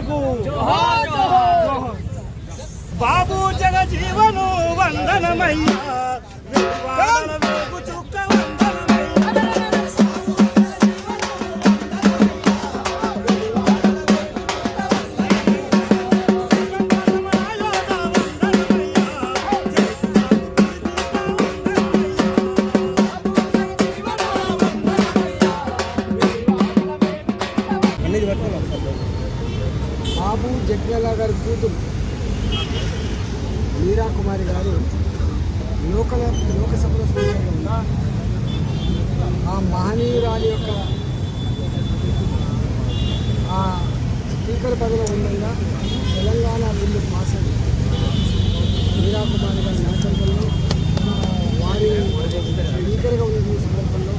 జోహార్కు బాబు జగజీవను వందనమయ్యా చుక్క బాబు జగ్యాల గారి కూతురు మీరా కుమారి గారు లోకసభలో స్పీకర్గా ఆ మహనీయురాలి యొక్క ఆ స్పీకర్ పదవిలో ఉండగా తెలంగాణ బిల్లు పాస్ అయింది. మీరా కుమారి గారి నాయకత్వంలో వారి స్పీకర్గా ఉన్న సందర్భంలో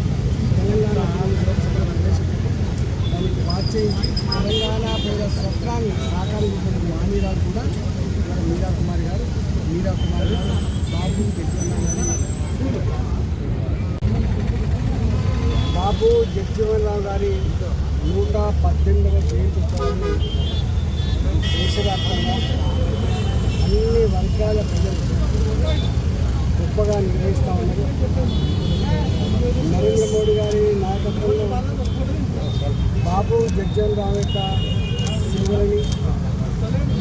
తెలంగాణ లోక్సభలో ప్రవేశపెట్టి దానికి పాస్ చేయించి తెలంగాణ పేద స్వప్నాన్ని సాకారించిన మహనీయురాలు కూడా మీరా కుమారి గారు బాబు జగ్జీవన్రావు గారి 118వ జయంతి ఉత్సవాన్ని దేశవ్యాప్తంగా అన్ని వర్గాల ప్రజలు గొప్పగా నిర్వహిస్తూ ఉన్నారు. నరేంద్ర మోడీ గారి నాయకత్వంలో బాబు జగ్జీవన్రావు యొక్క సేవలని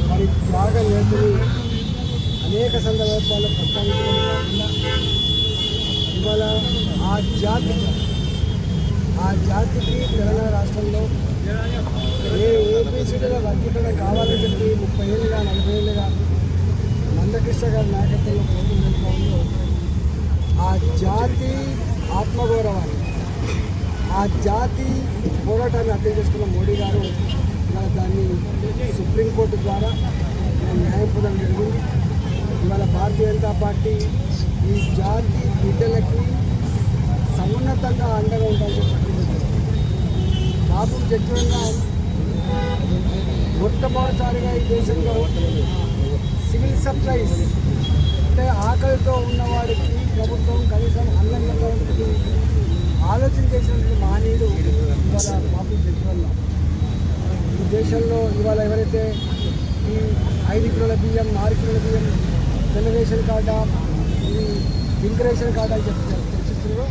వారి త్యాగ నేతని అనేక సందర్భాల్లో ప్రస్తావించడం కాకుండా ఇవాళ ఆ జాతికి తెలంగాణ రాష్ట్రంలో ఏపీసీలో వర్గీకరణ కావాలని చెప్పి 30 ఏళ్ళుగా 40 ఏళ్ళుగా మందకృష్ణ గారి నాయకత్వంలో పోరాటంలో ఆ జాతి ఆత్మగౌరవాన్ని ఆ జాతి పోరాటాన్ని అర్థం చేసుకున్న మోడీ గారు ఇవాళ దాన్ని సుప్రీంకోర్టు ద్వారా న్యాయం పొందడం జరిగింది. ఇవాళ భారతీయ జనతా పార్టీ ఈ జాతి బిడ్డలకి సమున్నతంగా అండగా ఉండాలని ప్రకటించారు. బాబు జగ్జీవన్రావు మొట్టమొదటిసారిగా ఈ దేశంలో సివిల్ సప్లైస్ అంటే ఆకలితో ఉన్నవాడికి ప్రభుత్వం కనీసం అన్నం పెట్టడానికి ఆలోచన చేసినటువంటి మహనీయుడు ఇవాళ బాబు జగ్జీవన్రావు. ఈ దేశంలో ఇవాళ ఎవరైతే ఈ 5 కిలోల బియ్యం 6 కిలోల బియ్యం తెల్ల రేషన్ కార్డా ఈ పింక్ రేషన్ కార్డా అని చర్చిస్తున్నారు.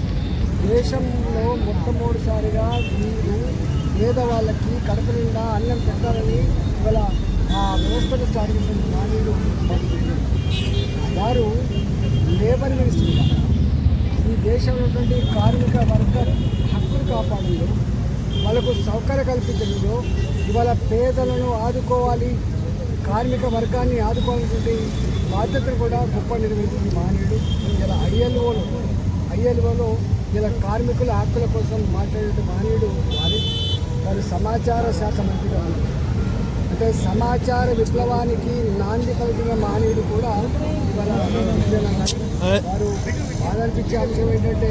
దేశంలో మొట్టమొదటిసారిగా మీరు పేదవాళ్ళకి కడుపు నిండా అన్నం పెట్టాలని ఇవాళ ఆ వ్యవస్థను స్టార్ట్ చేసిన మహనీయుడు వారు లేబర్ మినిస్టర్గా ఈ దేశంలో ఉన్నటువంటి కార్మిక వర్గ హక్కులు కాపాడంలో వాళ్ళకు సౌకర్యం కల్పించడంలో ఇవాళ పేదలను ఆదుకోవాలి, కార్మిక వర్గాన్ని ఆదుకోవాలనేటువంటి బాధ్యతను కూడా గొప్ప నిర్వహించింది మహనీయుడు. ఇలా ఐఎల్ఓలో ఇలా కార్మికుల హక్కుల కోసం మాట్లాడే మహనీయుడు వారి సమాచార శాఖ మంత్రిగా ఉన్నారు. అంటే సమాచార విప్లవానికి నాంది పలికిన మహనీయుడు కూడా ఇవాళ వారు బాధనిపించే అంశం ఏంటంటే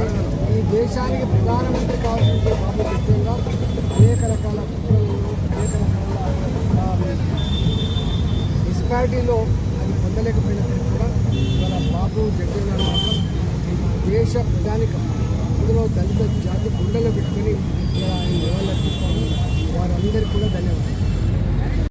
ఈ దేశానికి ప్రధానమంత్రి కావాల్సిన బాబు జగ్జీవన్రావు అనేక రకాల కుట్రలను అనేక రకాల మున్సిపాలిటీలో అది పొందలేకపోయినప్పటికీ కూడా ఇవాళ బాబు జగ్జీవన్రావు దేశ ప్రధానికం అందులో దళిత జాతి గుండెలో పెట్టుకొని ఇలా ఆయన నివాళులర్పిస్తాము. వారందరికీ కూడా ధన్యవాదాలు.